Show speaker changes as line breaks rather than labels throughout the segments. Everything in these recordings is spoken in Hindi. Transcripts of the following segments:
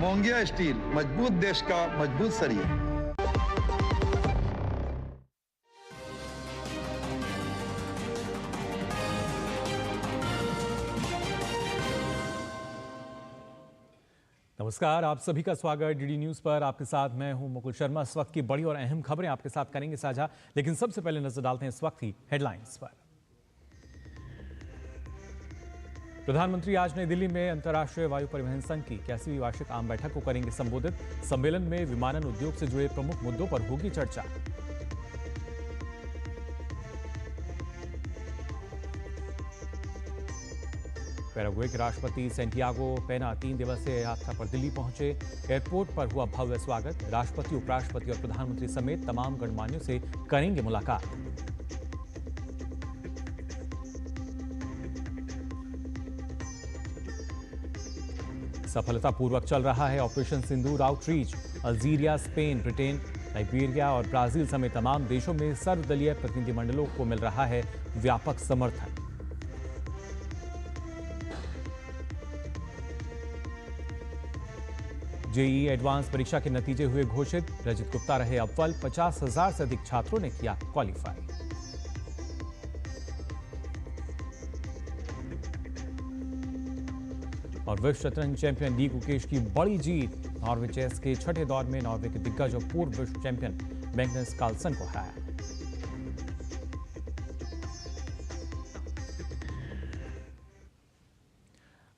मोंगिया स्टील, मजबूत देश का मजबूत सरिया।
नमस्कार, आप सभी का स्वागत डीडी न्यूज़ पर। आपके साथ मैं हूं मुकुल शर्मा। इस वक्त की बड़ी और अहम खबरें आपके साथ करेंगे साझा, लेकिन सबसे पहले नजर डालते हैं इस वक्त की हेडलाइंस पर। प्रधानमंत्री आज नई दिल्ली में अंतर्राष्ट्रीय वायु परिवहन संघ की 81वीं वार्षिक आम बैठक को करेंगे संबोधित। सम्मेलन में विमानन उद्योग से जुड़े प्रमुख मुद्दों पर होगी चर्चा। पैराग्वे के राष्ट्रपति सैंटियागो पेना 3 दिवसीय यात्रा पर दिल्ली पहुंचे। एयरपोर्ट पर हुआ भव्य स्वागत। राष्ट्रपति, उपराष्ट्रपति और प्रधानमंत्री समेत तमाम गणमान्यों से करेंगे मुलाकात। सफलतापूर्वक चल रहा है operation Sindoor outreach. Algeria, Spain, Britain, Liberia और ब्राजील समेत तमाम देशों में सर्वदलीय प्रतिनिधिमंडलों को मिल रहा है व्यापक समर्थन। जेईई एडवांस परीक्षा के नतीजे हुए घोषित। रजत गुप्ता रहे अव्वल। 50,000 से अधिक छात्रों ने किया क्वालिफाई। और विश्व शतरंज चैंपियन ली कुकेश की बड़ी जीत। नॉर्वे चेस के छठे दौर में नॉर्वे के दिग्गज और पूर्व विश्व चैंपियन मैग्नस कार्लसन को हराया।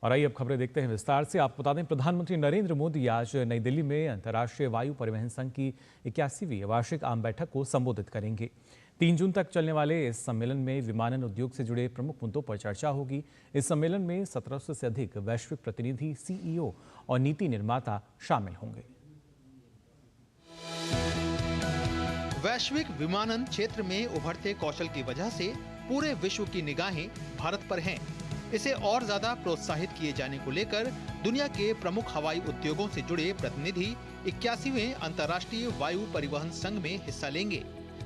और आइए अब खबरें देखते हैं विस्तार से। आपको बता दें, प्रधानमंत्री नरेंद्र मोदी आज नई दिल्ली में अंतर्राष्ट्रीय वायु परिवहन संघ की 81वीं वार्षिक आम बैठक को संबोधित करेंगे। 3 जून तक चलने वाले इस सम्मेलन में विमानन उद्योग से जुड़े प्रमुख मुद्दों पर चर्चा होगी। इस सम्मेलन में 1700 से अधिक वैश्विक प्रतिनिधि, सीईओ और नीति निर्माता शामिल होंगे।
वैश्विक विमानन क्षेत्र में उभरते कौशल की वजह से पूरे विश्व की निगाहें भारत पर हैं। इसे और ज्यादा प्रोत्साहित किए जाने को लेकर दुनिया के प्रमुख हवाई उद्योगों से जुड़े प्रतिनिधि 81वें अंतर्राष्ट्रीय वायु परिवहन संघ में हिस्सा लेंगे,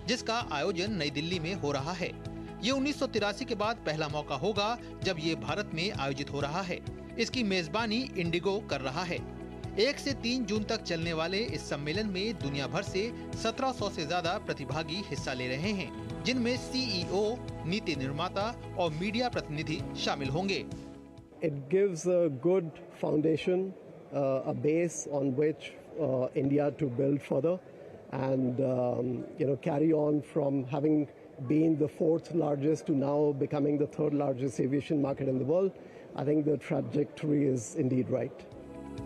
जिसका आयोजन नई दिल्ली में हो रहा है। ये 1983 के बाद पहला मौका होगा जब ये भारत में आयोजित हो रहा है। इसकी मेजबानी इंडिगो कर रहा है। 1 से 3 जून तक चलने वाले इस सम्मेलन में दुनिया भर से 1700 से ज्यादा प्रतिभागी हिस्सा ले रहे हैं, जिनमें सीईओ, नीति निर्माता और मीडिया प्रतिनिधि शामिल होंगे।
It gives a good foundation, a base on which India to build further and carry on from having been the 4th largest to now becoming the 3rd largest aviation market in the world. I think the trajectory is indeed right.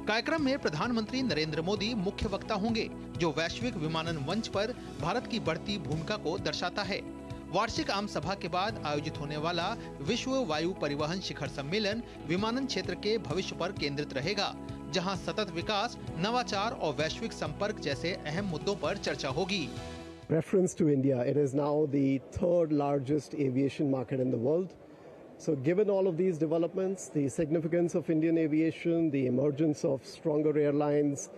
कार्यक्रम में प्रधानमंत्री नरेंद्र मोदी मुख्य वक्ता होंगे, जो वैश्विक विमानन मंच पर भारत की बढ़ती भूमिका को दर्शाता है। वार्षिक आम सभा के बाद आयोजित होने वाला विश्व वायु परिवहन शिखर सम्मेलन विमानन क्षेत्र के भविष्य पर केंद्रित रहेगा, जहां सतत विकास, नवाचार और वैश्विक संपर्क जैसे अहम मुद्दों पर चर्चा होगी।
Reference to India, it is now the 3rd largest aviation market in the world. So given all of these developments, the significance of Indian aviation, the emergence of stronger airlines,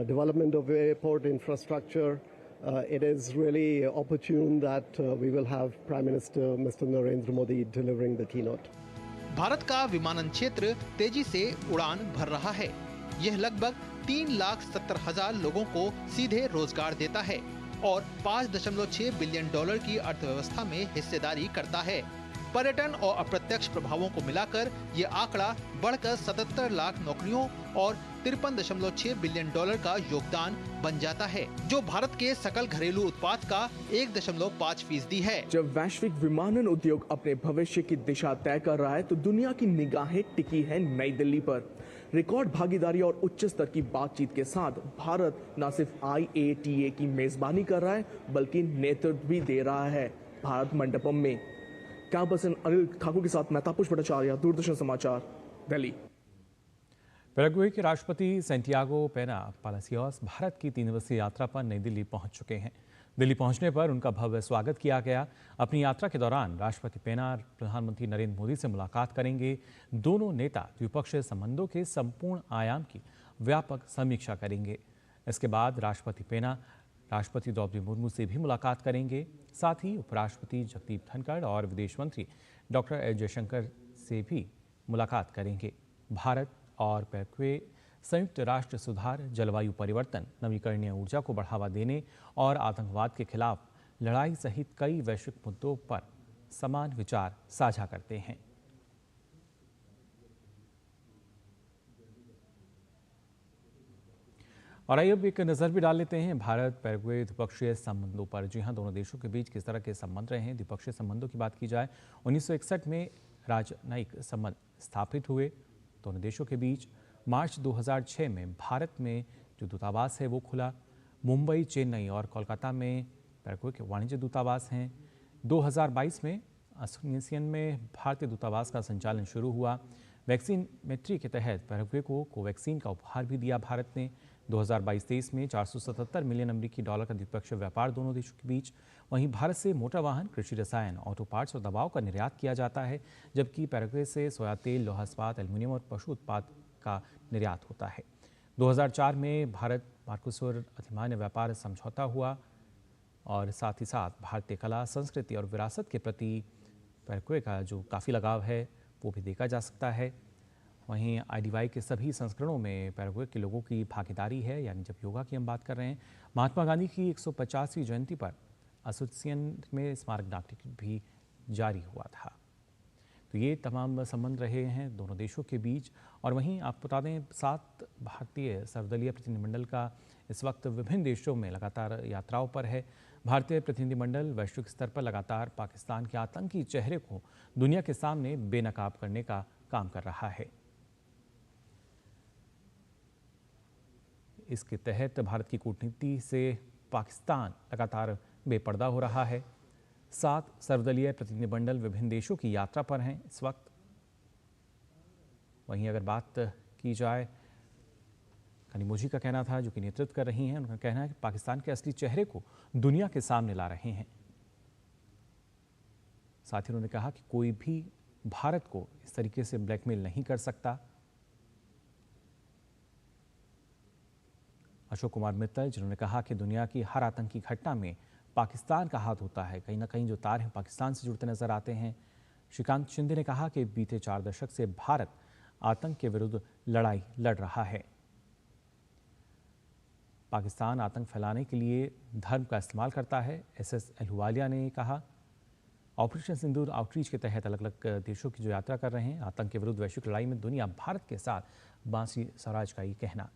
development of airport infrastructure, it is really opportune that we will have Prime Minister Mr. Narendra Modi delivering the keynote.
Bharat का विमानन क्षेत्र तेजी से उड़ान भर रहा है। यह लगभग 3,70,000 लोगों को सीधे रोजगार देता है और $5.6 बिलियन की अर्थव्यवस्था में हिस्सेदारी करता है। पर्यटन और अप्रत्यक्ष प्रभावों को मिलाकर ये आंकड़ा बढ़कर 77 लाख नौकरियों और $53.6 बिलियन का योगदान बन जाता है, जो भारत के सकल घरेलू उत्पाद का 1.5% है।
जब वैश्विक विमानन उद्योग अपने भविष्य की दिशा तय कर रहा है, तो दुनिया की निगाहें टिकी है नई दिल्ली पर। रिकॉर्ड भागीदारी और उच्च स्तर की बातचीत के साथ भारत न सिर्फ IATA की मेजबानी कर रहा है, बल्कि नेतृत्व भी दे रहा है भारत मंडपम में। कैमरा पर्सन अनिल ठाकुर के साथ मैं तापस भट्टाचार्य, दूरदर्शन समाचार, दिल्ली।
पैराग्वे के राष्ट्रपति सैंटियागो पेना पालासियोस भारत की 3 दिवसीय यात्रा पर नई दिल्ली पहुंच चुके हैं। दिल्ली पहुंचने पर उनका भव्य स्वागत किया गया। अपनी यात्रा के दौरान राष्ट्रपति पेना प्रधानमंत्री नरेंद्र मोदी से मुलाकात करेंगे। दोनों नेता द्विपक्षीय संबंधों के संपूर्ण आयाम की व्यापक समीक्षा करेंगे। इसके बाद राष्ट्रपति पेना राष्ट्रपति द्रौपदी मुर्मू से भी मुलाकात करेंगे। साथ ही उपराष्ट्रपति जगदीप धनखड़ और विदेश मंत्री डॉक्टर एस जयशंकर से भी मुलाकात करेंगे। भारत और पैराग्वे संयुक्त राष्ट्र सुधार, जलवायु परिवर्तन, नवीकरणीय ऊर्जा को बढ़ावा देने और आतंकवाद के खिलाफ लड़ाई सहित कई वैश्विक मुद्दों पर समान विचार साझा करते हैं। और आइए अब एक नज़र भी डाल लेते हैं भारत पैराग्वे द्विपक्षीय संबंधों पर। जी हां, दोनों देशों के बीच किस तरह के संबंध रहे हैं। द्विपक्षीय संबंधों की बात की जाए, 1961 में राजनयिक संबंध स्थापित हुए दोनों देशों के बीच। मार्च 2006 में भारत में जो दूतावास है वो खुला। मुंबई, चेन्नई और कोलकाता में पैराग्वे के वाणिज्य दूतावास हैं। 2022 में असून्सियन में भारतीय दूतावास का संचालन शुरू हुआ। वैक्सीन मैत्री के तहत पैराग्वे को कोवैक्सीन का उपहार भी दिया भारत ने। 2022-23 में 477 मिलियन अमेरिकी डॉलर का द्विपक्षीय व्यापार दोनों देशों के बीच। वहीं भारत से मोटर वाहन, कृषि रसायन, ऑटो पार्ट्स और दवाओं का निर्यात किया जाता है, जबकि पैराग्वे से सोया तेल, लोहा इस्पात, एल्यूमिनियम और पशु उत्पाद का निर्यात होता है। 2004 में भारत मर्कोसुर अधिमान्य व्यापार समझौता हुआ और साथ ही साथ भारतीय कला, संस्कृति और विरासत के प्रति पैराग्वे का जो काफ़ी लगाव है वो भी देखा जा सकता है। वहीं IDY के सभी संस्करणों में पैराग्वे के लोगों की भागीदारी है। यानी जब योगा की हम बात कर रहे हैं, महात्मा गांधी की 150वीं जयंती पर असून्सियन में स्मारक डाक टिकट भी जारी हुआ था। तो ये तमाम संबंध रहे हैं दोनों देशों के बीच। और वहीं आपको बता दें, 7 भारतीय सर्वदलीय प्रतिनिधिमंडल का इस वक्त विभिन्न देशों में लगातार यात्राओं पर है। भारतीय प्रतिनिधिमंडल वैश्विक स्तर पर लगातार पाकिस्तान के आतंकी चेहरे को दुनिया के सामने बेनकाब करने का काम कर रहा है। इसके तहत भारत की कूटनीति से पाकिस्तान लगातार बेपर्दा हो रहा है। 7 सर्वदलीय प्रतिनिधिमंडल विभिन्न देशों की यात्रा पर हैं इस वक्त। वहीं अगर बात की जाए, कनिमोझी का कहना था, जो कि नेतृत्व कर रही हैं, उनका कहना है कि पाकिस्तान के असली चेहरे को दुनिया के सामने ला रहे हैं। साथ ही उन्होंने कहा कि कोई भी भारत को इस तरीके से ब्लैकमेल नहीं कर सकता। अशोक कुमार मित्तल, जिन्होंने कहा कि दुनिया की हर आतंकी घटना में पाकिस्तान का हाथ होता है, कहीं ना कहीं जो तार हैं पाकिस्तान से जुड़ते नजर आते हैं। श्रीकांत शिंदे ने कहा कि बीते 4 दशक से भारत आतंक के विरुद्ध लड़ाई लड़ रहा है। पाकिस्तान आतंक फैलाने के लिए धर्म का इस्तेमाल करता है, SS अहलूवालिया ने कहा। ऑपरेशन सिंदूर आउटरीच के तहत अलग अलग देशों की जो यात्रा कर रहे हैं, आतंक के विरुद्ध वैश्विक लड़ाई में दुनिया भारत के साथ बांसी स्वराज का ही कहना।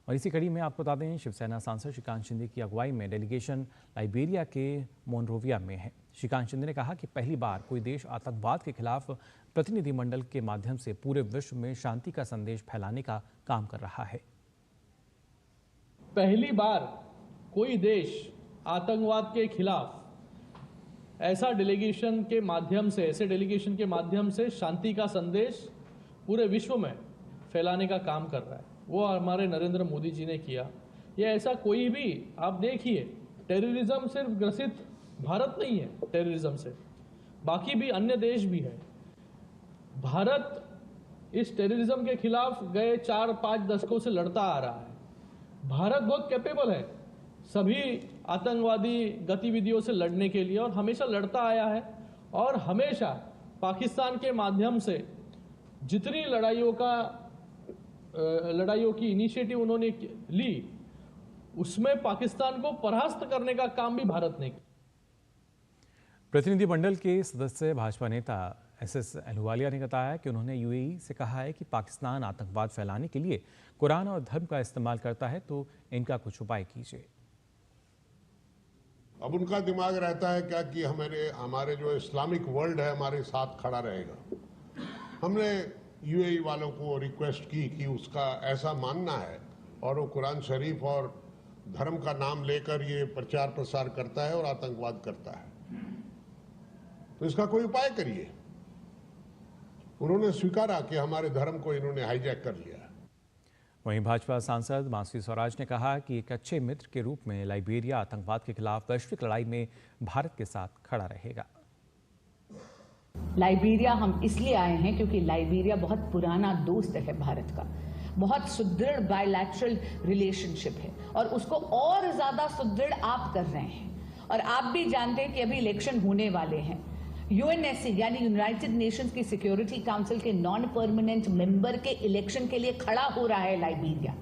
और इसी कड़ी में आपको बता दें, शिवसेना सांसद श्रीकांत शिंदे की अगुवाई में डेलीगेशन लाइबेरिया के मोनरोविया में है। श्रीकांत शिंदे ने कहा कि पहली बार कोई देश आतंकवाद के खिलाफ प्रतिनिधिमंडल के माध्यम से पूरे विश्व में शांति का संदेश फैलाने का काम कर रहा है।
पहली बार कोई देश आतंकवाद के खिलाफ ऐसे डेलीगेशन के माध्यम से शांति का संदेश पूरे विश्व में फैलाने का काम कर रहा है। वो हमारे नरेंद्र मोदी जी ने किया। ये ऐसा कोई भी, आप देखिए, टेररिज्म सिर्फ ग्रसित भारत नहीं है, टेररिज्म से बाकी भी अन्य देश भी है। भारत इस टेररिज्म के खिलाफ गए 4-5 दशकों से लड़ता आ रहा है। भारत बहुत कैपेबल है सभी आतंकवादी गतिविधियों से लड़ने के लिए और हमेशा लड़ता आया है। और हमेशा पाकिस्तान के माध्यम से जितनी लड़ाइयों की इनिशिएटिव उन्होंने ली, उसमें पाकिस्तान को परास्त करने का काम भी भारत ने किया।
प्रतिनिधिमंडल के सदस्य भाजपा नेता SS अहलूवालिया ने बताया कि उन्होंने UAE से कहा है कि पाकिस्तान आतंकवाद फैलाने के लिए कुरान और धर्म का इस्तेमाल करता है, तो इनका कुछ उपाय कीजिए।
अब उनका दिमाग रहता है क्या कि हमारे जो इस्लामिक वर्ल्ड है हमारे साथ खड़ा रहेगा। हमने UAE वालों को रिक्वेस्ट की कि उसका ऐसा मानना है और वो कुरान शरीफ और धर्म का नाम लेकर ये प्रचार प्रसार करता है और आतंकवाद करता है, तो इसका कोई उपाय करिए। उन्होंने स्वीकारा कि हमारे धर्म को इन्होंने हाईजैक कर लिया।
वहीं भाजपा सांसद बांसी स्वराज ने कहा कि एक अच्छे मित्र के रूप में लाइबेरिया आतंकवाद के खिलाफ वैश्विक लड़ाई में भारत के साथ खड़ा रहेगा।
लाइबेरिया हम इसलिए आए हैं क्योंकि लाइबेरिया बहुत पुराना दोस्त है भारत का, बहुत सुदृढ़ बायलैटरल रिलेशनशिप है और उसको और ज्यादा सुदृढ़ आप कर रहे हैं। और आप भी जानते हैं कि अभी इलेक्शन होने वाले हैं, यूएनएससी यानी यूनाइटेड नेशंस की सिक्योरिटी काउंसिल के नॉन परमानेंट मेंबर के इलेक्शन के लिए खड़ा हो रहा है लाइबेरिया।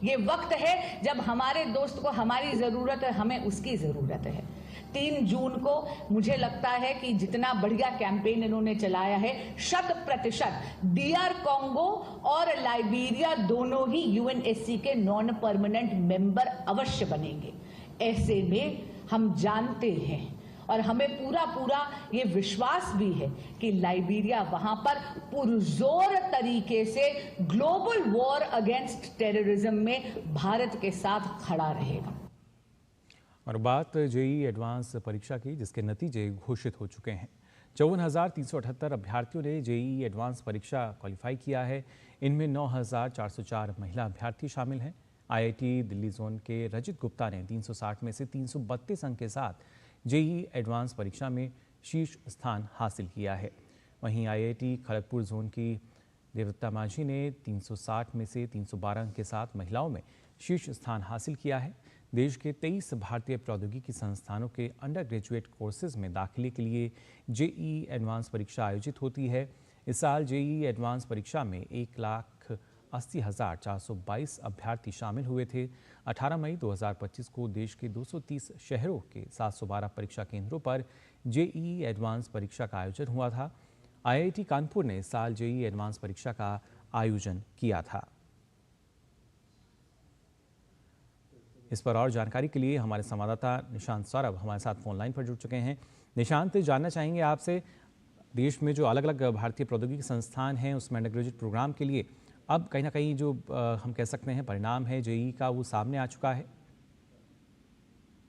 ये वक्त है जब हमारे दोस्त को हमारी जरूरत है, हमें उसकी जरूरत है। 3 जून को मुझे लगता है कि जितना बढ़िया कैंपेन इन्होंने चलाया है, 100% DR कांगो और लाइबेरिया दोनों ही यूएनएससी के नॉन परमानेंट मेंबर अवश्य बनेंगे। ऐसे में हम जानते हैं और हमें पूरा ये विश्वास भी है कि लाइबेरिया वहां पर पुरजोर तरीके से ग्लोबल वॉर अगेंस्ट टेररिज्म में भारत के साथ खड़ा रहेगा।
और बात जेईई एडवांस परीक्षा की, जिसके नतीजे घोषित हो चुके हैं। 54,378 अभ्यर्थियों ने जेईई एडवांस परीक्षा क्वालिफाई किया है। इनमें 9,404 महिला अभ्यर्थी शामिल हैं। आईआईटी दिल्ली जोन के रजित गुप्ता ने 360 में से 332 अंक के साथ जेईई एडवांस परीक्षा में शीर्ष स्थान हासिल किया है। वहीं आईआईटी खड़गपुर जोन की देवदत्ता माझी ने 360 में से 312 अंक के साथ महिलाओं में शीर्ष स्थान हासिल किया है। देश के 23 भारतीय प्रौद्योगिकी संस्थानों के अंडर ग्रेजुएट कोर्सेज में दाखिले के लिए जेईई एडवांस परीक्षा आयोजित होती है। इस साल जेईई एडवांस परीक्षा में 1,80,422 अभ्यर्थी शामिल हुए थे। 18 मई 2025 को देश के 230 शहरों के 712 परीक्षा केंद्रों पर जेईई एडवांस परीक्षा का आयोजन हुआ था। आईआईटी कानपुर ने इस साल जेईई एडवांस परीक्षा का आयोजन किया था। इस पर और जानकारी के लिए हमारे संवाददाता निशांत सौरभ हमारे साथ फोन लाइन पर जुड़ चुके हैं। निशांत, जानना चाहेंगे आपसे, देश में जो अलग अलग भारतीय प्रौद्योगिकी संस्थान हैं उसमें अंडर ग्रेजुएट प्रोग्राम के लिए अब कहीं ना कहीं जो हम कह सकते हैं परिणाम है जेईई का, वो सामने आ चुका है।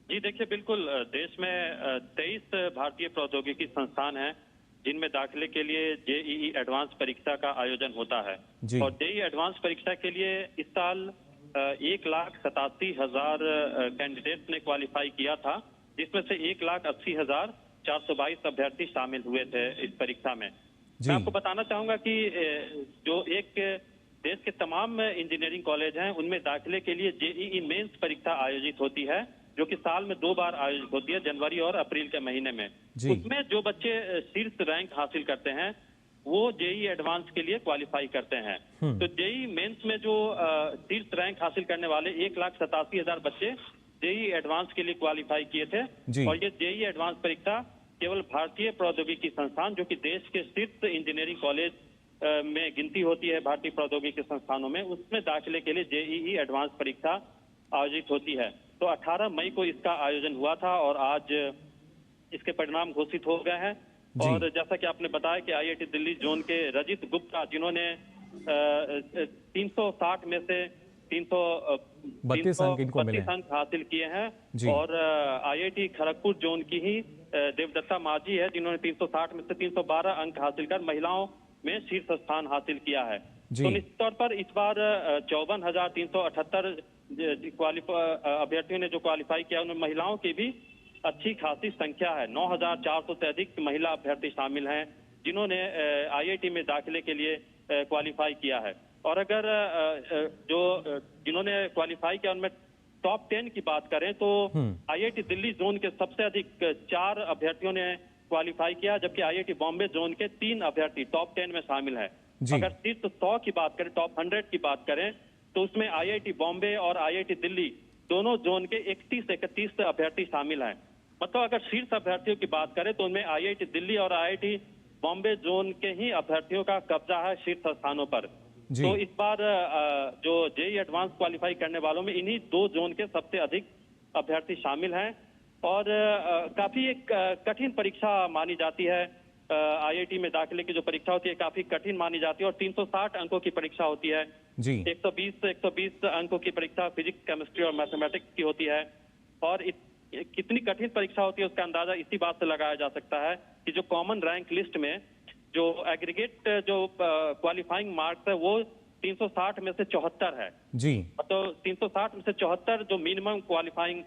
जी देखिए, बिल्कुल देश में 23 भारतीय प्रौद्योगिकी संस्थान हैं जिनमें दाखिले के लिए जेईई एडवांस परीक्षा का आयोजन होता है। और जेईई एडवांस परीक्षा के लिए इस साल 1,87,000 कैंडिडेट्स ने क्वालिफाई किया था, जिसमें से 1,80,422 अभ्यर्थी शामिल हुए थे इस परीक्षा में। मैं आपको बताना चाहूंगा कि जो एक देश के तमाम इंजीनियरिंग कॉलेज हैं उनमें दाखिले के लिए जेईई मेंस परीक्षा आयोजित होती है, जो कि साल में 2 बार आयोजित होती है, जनवरी और अप्रैल के महीने में। उसमें जो बच्चे शीर्ष रैंक हासिल करते हैं वो जेईई एडवांस के लिए क्वालिफाई करते हैं। तो जेईई मेंस में जो शीर्ष रैंक हासिल करने वाले 1,87,000 बच्चे जेईई एडवांस के लिए क्वालिफाई किए थे। और ये जेईई एडवांस परीक्षा केवल भारतीय प्रौद्योगिकी संस्थान, जो कि देश के शीर्ष इंजीनियरिंग कॉलेज में गिनती होती है भारतीय प्रौद्योगिकी संस्थानों में, उसमें दाखिले के लिए जेईई एडवांस परीक्षा आयोजित होती है। तो 18 मई को इसका आयोजन हुआ था और आज इसके परिणाम घोषित हो गए हैं। और जैसा कि आपने बताया कि आईआईटी दिल्ली जोन के रजित गुप्ता, जिन्होंने 360 में से 332 अंक हासिल किए हैं, और आईआईटी खड़गपुर जोन की ही देवदत्ता माझी है जिन्होंने 360 में से 312 अंक हासिल कर महिलाओं में शीर्ष स्थान हासिल किया है। तो निश्चित तौर पर इस बार 54,378 अभ्यर्थियों ने जो क्वालिफाई किया उनमें महिलाओं की भी अच्छी खासी संख्या है। 9,400 से अधिक महिला अभ्यर्थी शामिल हैं जिन्होंने आईआईटी में दाखिले के लिए क्वालिफाई किया है। और अगर जिन्होंने क्वालिफाई किया उनमें टॉप 10 की बात करें तो आईआईटी दिल्ली जोन के सबसे अधिक 4 अभ्यर्थियों ने क्वालिफाई किया, जबकि आईआईटी बॉम्बे जोन के 3 अभ्यर्थी टॉप 10 में शामिल हैं। अगर शीर्ष 100 की बात करें, टॉप 100 की बात करें, तो उसमें आईआईटी बॉम्बे और आईआईटी दिल्ली दोनों जोन के 31 अभ्यर्थी शामिल हैं। मतलब अगर शीर्ष अभ्यर्थियों की बात करें तो उनमें आईआईटी दिल्ली और आईआईटी बॉम्बे जोन के ही अभ्यर्थियों का कब्जा है शीर्ष स्थानों पर। तो इस बार जो जेईई एडवांस क्वालिफाई करने वालों में इन्हीं 2 जोन के सबसे अधिक अभ्यर्थी शामिल हैं। और काफी एक कठिन परीक्षा मानी जाती है। आईआईटी में दाखिले की जो परीक्षा होती है काफी कठिन मानी जाती है और 360 अंकों की परीक्षा होती है। 120 अंकों की परीक्षा फिजिक्स, केमिस्ट्री और मैथमेटिक्स की होती है। और कितनी कठिन परीक्षा होती है उसका अंदाजा इसी बात से लगाया जा सकता है कि जो कॉमन रैंक लिस्ट में जो एग्रीगेट जो क्वालिफाइंग मार्क्स है वो 360 में से 74 है। तो 360 में से 74 जो मिनिमम क्वालिफाइंग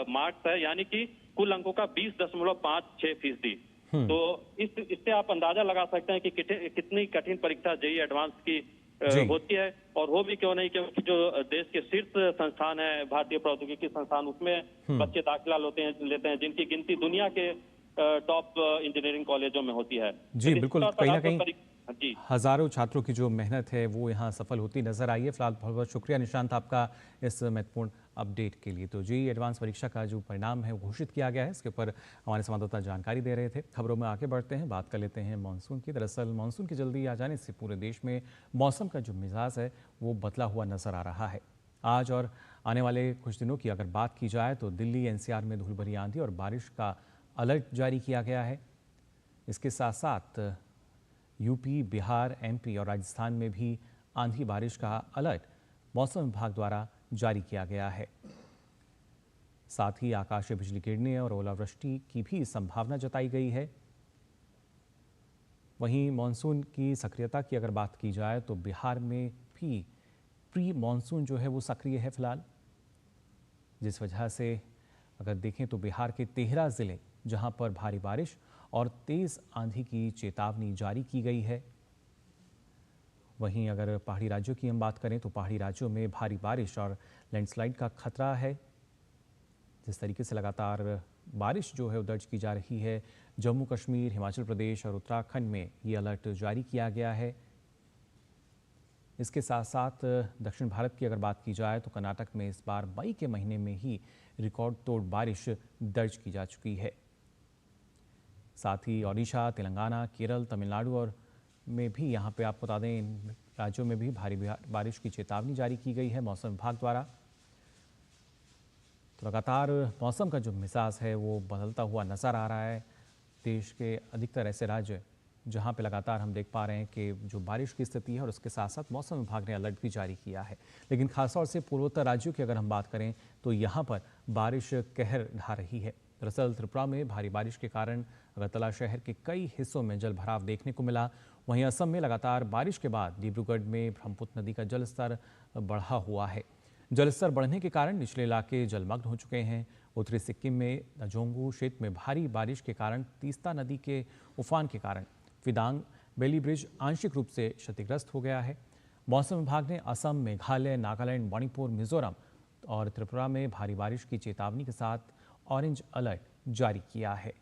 मार्क्स है, यानी कि कुल अंकों का 20.56%। तो इससे आप अंदाजा लगा सकते हैं कि कितनी कठिन परीक्षा जेईई एडवांस की होती है। और वो भी क्यों नहीं, क्योंकि जो देश के शीर्ष संस्थान है भारतीय प्रौद्योगिकी संस्थान, उसमें बच्चे दाखिला लेते हैं जिनकी गिनती दुनिया के टॉप इंजीनियरिंग कॉलेजों में होती है।
जी बिल्कुल, कहीं ना कहीं
जी
हजारों छात्रों की जो मेहनत है वो यहाँ सफल होती नजर आई है। फिलहाल बहुत बहुत शुक्रिया निशांत आपका इस महत्वपूर्ण अपडेट के लिए। तो जी एडवांस परीक्षा का जो परिणाम है वो घोषित किया गया है, इसके ऊपर हमारे संवाददाता जानकारी दे रहे थे। खबरों में आगे बढ़ते हैं, बात कर लेते हैं मानसून की। दरअसल मानसून की जल्दी आ जाने से पूरे देश में मौसम का जो मिजाज है वो बदला हुआ नजर आ रहा है। आज और आने वाले कुछ दिनों की अगर बात की जाए तो दिल्ली एनसीआर में धूल भरी आंधी और बारिश का अलर्ट जारी किया गया है। इसके साथ साथ यूपी, बिहार, एमपी और राजस्थान में भी आंधी बारिश का अलर्ट मौसम विभाग द्वारा जारी किया गया है। साथ ही आकाशीय बिजली गिरने और ओलावृष्टि की भी संभावना जताई गई है। वहीं मानसून की सक्रियता की अगर बात की जाए तो बिहार में भी प्री मानसून जो है वो सक्रिय है फिलहाल, जिस वजह से अगर देखें तो बिहार के 13 जिले जहां पर भारी बारिश और तेज आंधी की चेतावनी जारी की गई है। वहीं अगर पहाड़ी राज्यों की हम बात करें तो पहाड़ी राज्यों में भारी बारिश और लैंडस्लाइड का खतरा है। जिस तरीके से लगातार बारिश जो है वो दर्ज की जा रही है, जम्मू कश्मीर, हिमाचल प्रदेश और उत्तराखंड में ये अलर्ट जारी किया गया है। इसके साथ साथ दक्षिण भारत की अगर बात की जाए तो कर्नाटक में इस बार मई के महीने में ही रिकॉर्ड तोड़ बारिश दर्ज की जा चुकी है। साथ ही ओडिशा, तेलंगाना, केरल, तमिलनाडु और में भी यहाँ पे आपको बता दें इन राज्यों में भी भारी बारिश की चेतावनी जारी की गई है मौसम विभाग द्वारा। तो लगातार मौसम का जो मिजाज है वो बदलता हुआ नज़र आ रहा है। देश के अधिकतर ऐसे राज्य जहाँ पे लगातार हम देख पा रहे हैं कि जो बारिश की स्थिति है और उसके साथ साथ मौसम विभाग ने अलर्ट भी जारी किया है। लेकिन खासतौर से पूर्वोत्तर राज्यों की अगर हम बात करें तो यहाँ पर बारिश कहर ढा रही है। दरअसल त्रिपुरा में भारी बारिश के कारण अगरतला शहर के कई हिस्सों में जलभराव देखने को मिला। वहीं असम में लगातार बारिश के बाद डिब्रूगढ़ में ब्रह्मपुत्र नदी का जलस्तर बढ़ा हुआ है। जलस्तर बढ़ने के कारण निचले इलाके जलमग्न हो चुके हैं। उत्तरी सिक्किम में नजोंगू क्षेत्र में भारी बारिश के कारण तीस्ता नदी के उफान के कारण फिदांग बेली ब्रिज आंशिक रूप से क्षतिग्रस्त हो गया है। मौसम विभाग ने असम, मेघालय, नागालैंड, मणिपुर, मिजोरम और त्रिपुरा में भारी बारिश की चेतावनी के साथ ऑरेंज अलर्ट जारी किया है।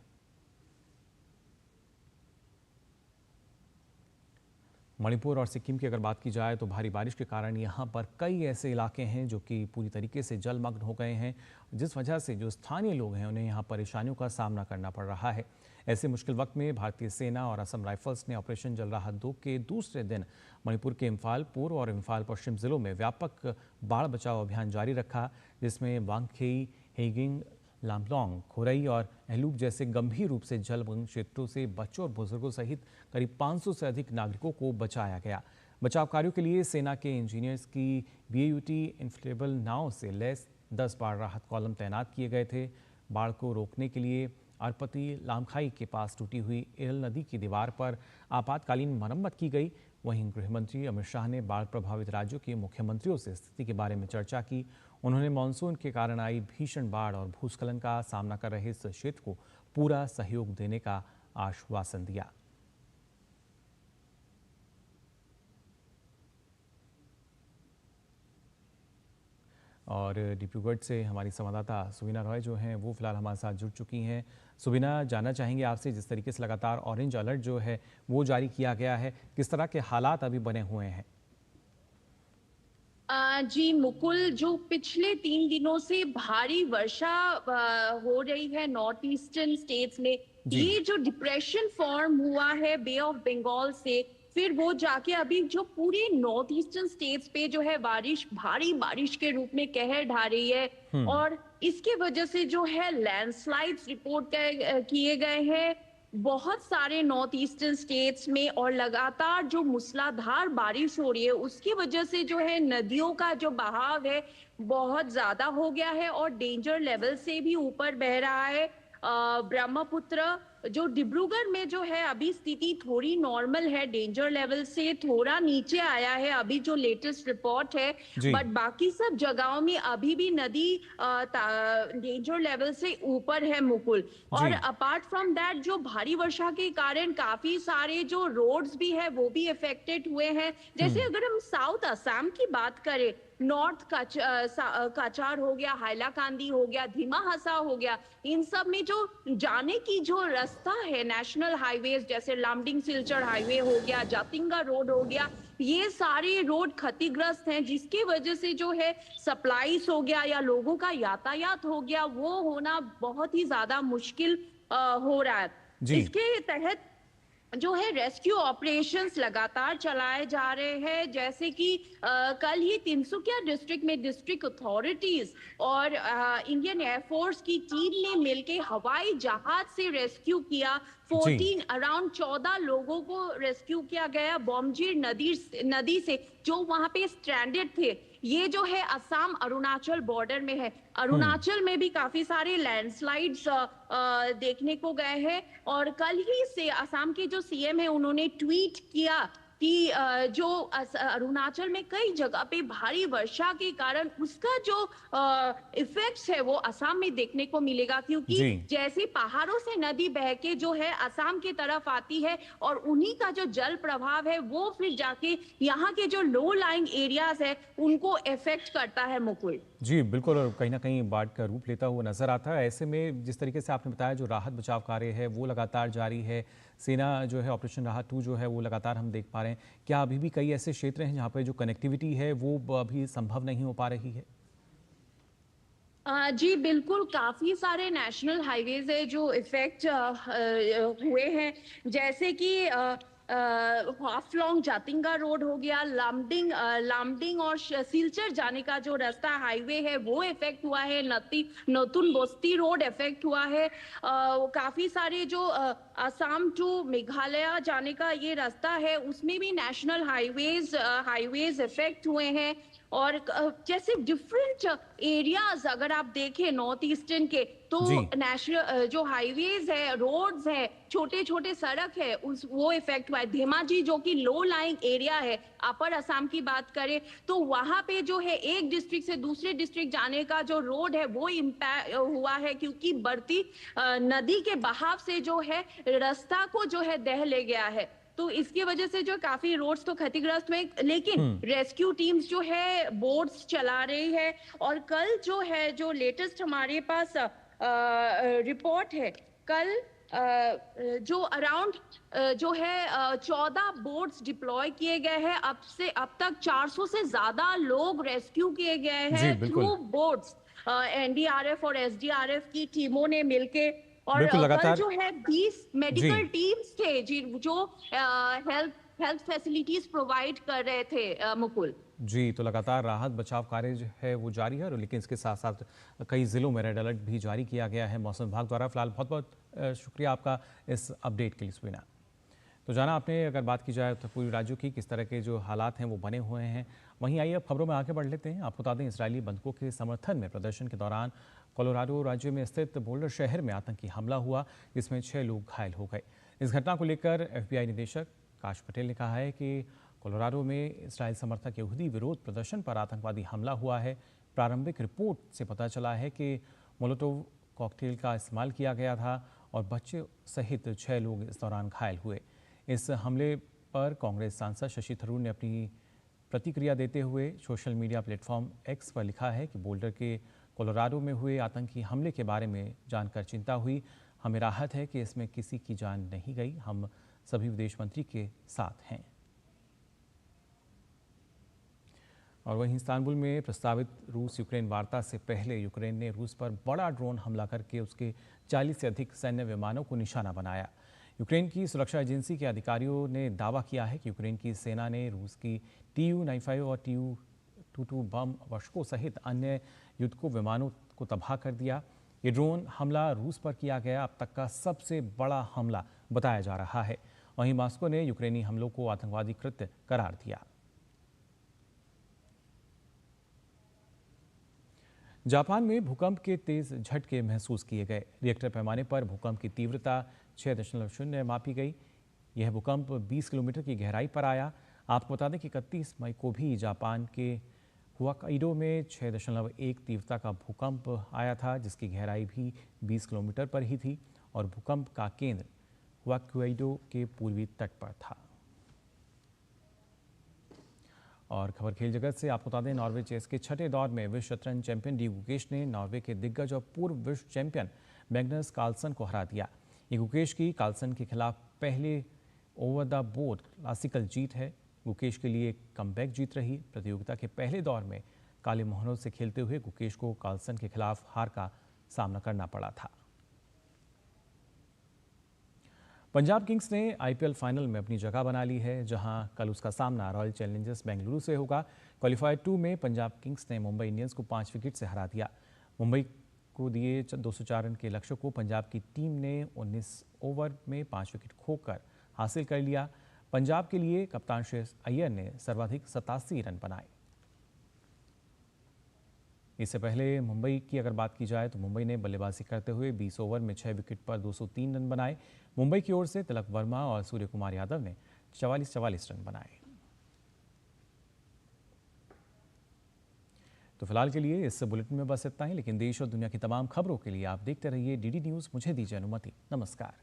मणिपुर और सिक्किम की अगर बात की जाए तो भारी बारिश के कारण यहाँ पर कई ऐसे इलाके हैं जो कि पूरी तरीके से जलमग्न हो गए हैं, जिस वजह से जो स्थानीय लोग हैं उन्हें यहाँ परेशानियों का सामना करना पड़ रहा है। ऐसे मुश्किल वक्त में भारतीय सेना और असम राइफल्स ने ऑपरेशन जल राहत 2 के दूसरे दिन मणिपुर के इम्फाल पूर्व और इम्फाल पश्चिम जिलों में व्यापक बाढ़ बचाव अभियान जारी रखा, जिसमें वांगखेई, हेगिंग, लामलोंग, खोरई और एहलूब जैसे गंभीर रूप से जलमग्न क्षेत्रों से बच्चों और बुजुर्गों सहित करीब 500 से अधिक नागरिकों को बचाया गया। बचाव कार्यों के लिए सेना के इंजीनियर्स की BAUT इन्फ्लेबल नाव से लैस 10 बाढ़ राहत कॉलम तैनात किए गए थे। बाढ़ को रोकने के लिए अरपति लामखाई के पास टूटी हुई एरल नदी की दीवार पर आपातकालीन मरम्मत की गई। वहीं गृह मंत्री अमित शाह ने बाढ़ प्रभावित राज्यों के मुख्यमंत्रियों से स्थिति के बारे में चर्चा की। उन्होंने मानसून के कारण आई भीषण बाढ़ और भूस्खलन का सामना कर रहे इस क्षेत्र को पूरा सहयोग देने का आश्वासन दिया। और डिब्रूगढ़ से हमारी संवाददाता सुबिना रॉय जो हैं वो फिलहाल हमारे साथ जुड़ चुकी हैं। सुबिना, जानना चाहेंगे आपसे, जिस तरीके से लगातार ऑरेंज अलर्ट जो है वो जारी किया गया है, किस तरह के हालात अभी बने हुए हैं?
जी मुकुल, जो पिछले 3 दिनों से भारी वर्षा हो रही है नॉर्थ ईस्टर्न स्टेट्स में, ये जो डिप्रेशन फॉर्म हुआ है बे ऑफ बंगाल से, फिर वो जाके अभी जो पूरे नॉर्थ ईस्टर्न स्टेट्स पे जो है बारिश, भारी बारिश के रूप में कहर ढा रही है और इसके वजह से जो है लैंडस्लाइड्स रिपोर्ट किए गए हैं बहुत सारे नॉर्थ ईस्टर्न स्टेट्स में। और लगातार जो मूसलाधार बारिश हो रही है उसकी वजह से जो है नदियों का जो बहाव है बहुत ज्यादा हो गया है और डेंजर लेवल से भी ऊपर बह रहा है। ब्रह्मपुत्र जो डिब्रूगढ़ में जो है अभी स्थिति थोड़ी नॉर्मल है, डेंजर लेवल से थोड़ा नीचे आया है अभी जो लेटेस्ट रिपोर्ट है, बट बाकी सब जगहों में अभी भी नदी डेंजर लेवल से ऊपर है मुकुल। और अपार्ट फ्रॉम दैट जो भारी वर्षा के कारण काफी सारे जो रोड्स भी है वो भी अफेक्टेड हुए हैं। जैसे अगर हम साउथ असम की बात करें नॉर्थ काचार हो गया, हाइलाकांदी हो गया, धीमा हसा हो गया, इन सब में जो जाने की जो रास्ता है नेशनल हाईवेज जैसे लामडिंग सिलचर हाईवे हो गया, जातिंगा रोड हो गया, ये सारे रोड क्षतिग्रस्त हैं, जिसकी वजह से जो है सप्लाईज हो गया या लोगों का यातायात हो गया, वो होना बहुत ही ज्यादा मुश्किल हो रहा है। इसके तहत जो है रेस्क्यू ऑपरेशंस लगातार चलाए जा रहे हैं, जैसे कि कल ही तिनसुकिया डिस्ट्रिक्ट में डिस्ट्रिक्ट अथॉरिटीज और इंडियन एयरफोर्स की टीम ने मिलकर हवाई जहाज से रेस्क्यू किया। 14 लोगों को रेस्क्यू किया गया बॉमजीर नदी से, जो वहां पे स्ट्रैंडेड थे। ये जो है असम अरुणाचल बॉर्डर में है। अरुणाचल में भी काफी सारे लैंडस्लाइड्स देखने को गए हैं, और कल ही से असम के जो सीएम है उन्होंने ट्वीट किया कि जो अरुणाचल में कई जगह पे भारी वर्षा के कारण उसका जो इफेक्ट्स है वो असम में देखने को मिलेगा, क्योंकि जैसे पहाड़ों से नदी बह के जो है असम की तरफ आती है और उन्हीं का जो जल प्रभाव है वो फिर जाके यहाँ के जो लो लाइंग एरियाज है उनको इफेक्ट करता है। मुकुल
जी बिल्कुल, और कहीं ना कहीं बाढ़ का रूप लेता हुआ नजर आता है। ऐसे में जिस तरीके से आपने बताया जो राहत बचाव कार्य है वो लगातार जारी है, सेना जो है ऑपरेशन राहत 2 जो है वो लगातार हम देख पा रहे हैं। क्या अभी भी कई ऐसे क्षेत्र हैं जहाँ पर जो कनेक्टिविटी है वो अभी संभव नहीं हो पा रही है?
जी बिल्कुल, काफी सारे नेशनल हाईवेज है जो इफेक्ट हुए हैं, जैसे कि हाफलोंग जातिंगा रोड हो गया, लामडिंग और सिलचर जाने का जो रास्ता हाईवे है वो इफेक्ट हुआ है, नतुन बस्ती रोड इफेक्ट हुआ है। काफी सारे जो असम टू मेघालय जाने का ये रास्ता है उसमें भी नेशनल हाईवेज इफेक्ट हुए हैं। और जैसे डिफरेंट एरियाज अगर आप देखें नॉर्थ ईस्टर्न के, तो नेशनल जो हाईवेज है, रोड्स है, छोटे छोटे सड़क है, वो इफेक्ट हुआ है। धेमाजी जो कि लो लाइंग एरिया है, अपर असम की बात करें तो वहां पे जो है एक डिस्ट्रिक्ट से दूसरे डिस्ट्रिक्ट जाने का जो रोड है वो इम्पैक्ट हुआ है, क्योंकि बढ़ती नदी के बहाव से जो है रास्ता को जो है दह ले गया है। तो इसकी वजह से जो काफी रोड्स तो क्षतिग्रस्त हुए, लेकिन रेस्क्यू टीम्स जो है बोट्स चला रही है। और कल जो है जो लेटेस्ट हमारे पास रिपोर्ट है, कल जो अराउंड जो है 14 बोट्स डिप्लॉय किए गए हैं। अब तक 400 से ज्यादा लोग रेस्क्यू किए गए हैं थ्रू बोट्स। एनडीआरएफ और एसडीआरएफ की टीमों ने मिलके, और कल जो है 20 मेडिकल टीम्स थे जो हेल्थ फैसिलिटीज प्रोवाइड कर रहे थे। मुकुल
जी, तो लगातार राहत बचाव कार्य जो है वो जारी है, लेकिन इसके साथ साथ कई जिलों में रेड अलर्ट भी जारी किया गया है मौसम विभाग द्वारा। फिलहाल बहुत बहुत शुक्रिया आपका इस अपडेट के लिए सुविना। तो जाना आपने, अगर बात की जाए तो पूरे राज्यों की किस तरह के जो हालात हैं वो बने हुए हैं। वहीं आइए अब खबरों में आगे बढ़ लेते हैं। आपको बता दें, इजरायली बंधकों के समर्थन में प्रदर्शन के दौरान कोलोराडो राज्य में स्थित बोल्डर शहर में आतंकी हमला हुआ, जिसमें 6 लोग घायल हो गए। इस घटना को लेकर FBI निदेशक काश पटेल ने कहा है कि कोलोराडो में इस्राइल समर्थक यहूदी विरोध प्रदर्शन पर आतंकवादी हमला हुआ है। प्रारंभिक रिपोर्ट से पता चला है कि मोलोटोव कॉकटेल का इस्तेमाल किया गया था और बच्चे सहित 6 लोग इस दौरान घायल हुए। इस हमले पर कांग्रेस सांसद शशि थरूर ने अपनी प्रतिक्रिया देते हुए सोशल मीडिया प्लेटफॉर्म X पर लिखा है कि बोल्डर के कोलोराडो में हुए आतंकी हमले के बारे में जानकर चिंता हुई। हमें राहत है कि इसमें किसी की जान नहीं गई। हम सभी विदेश मंत्री के साथ हैं। और वहीं इस्तांबुल में प्रस्तावित रूस यूक्रेन वार्ता से पहले यूक्रेन ने रूस पर बड़ा ड्रोन हमला करके उसके 40 से अधिक सैन्य विमानों को निशाना बनाया। यूक्रेन की सुरक्षा एजेंसी के अधिकारियों ने दावा किया है कि यूक्रेन की सेना ने रूस की Tu-95 और Tu-22 बम वर्षकों सहित अन्य युद्धको विमानों को तबाह कर दिया। ये ड्रोन हमला रूस पर किया गया अब तक का सबसे बड़ा हमला बताया जा रहा है। वहीं मॉस्को ने यूक्रेनी हमलों को आतंकवादी कृत्य करार दिया। जापान में भूकंप के तेज झटके महसूस किए गए। रिएक्टर पैमाने पर भूकंप की तीव्रता 6.0 मापी गई। यह भूकंप 20 किलोमीटर की गहराई पर आया। आपको बता दें कि 31 मई को भी जापान के हुआकाइडो में 6.1 तीव्रता का भूकंप आया था, जिसकी गहराई भी 20 किलोमीटर पर ही थी और भूकंप का केंद्र हुआकाइडो के पूर्वी तट पर था। और खबर खेल जगत से आपको बता दें, नॉर्वे चेस के छठे दौर में विश्व शतरंज चैंपियन डी गुकेश ने नॉर्वे के दिग्गज और पूर्व विश्व चैंपियन मैग्नस कार्लसन को हरा दिया। ये गुकेश की कार्लसन के खिलाफ पहले ओवर द बोर्ड क्लासिकल जीत है। गुकेश के लिए एक कमबैक जीत रही। प्रतियोगिता के पहले दौर में काले मोहरों से खेलते हुए गुकेश को कार्लसन के खिलाफ हार का सामना करना पड़ा था। पंजाब किंग्स ने आईपीएल फाइनल में अपनी जगह बना ली है, जहां कल उसका सामना रॉयल चैलेंजर्स बेंगलुरु से होगा। क्वालीफायर 2 में पंजाब किंग्स ने मुंबई इंडियंस को 5 विकेट से हरा दिया। मुंबई को दिए 204 रन के लक्ष्य को पंजाब की टीम ने 19 ओवर में 5 विकेट खोकर हासिल कर लिया। पंजाब के लिए कप्तान श्रेयस अय्यर ने सर्वाधिक 87 रन बनाए। इससे पहले मुंबई की अगर बात की जाए तो मुंबई ने बल्लेबाजी करते हुए 20 ओवर में 6 विकेट पर 203 रन बनाए। मुंबई की ओर से तिलक वर्मा और सूर्य कुमार यादव ने 44 रन बनाए। तो फिलहाल के लिए इस बुलेटिन में बस इतना ही, लेकिन देश और दुनिया की तमाम खबरों के लिए आप देखते रहिए डीडी न्यूज़। मुझे दीजिए अनुमति। नमस्कार।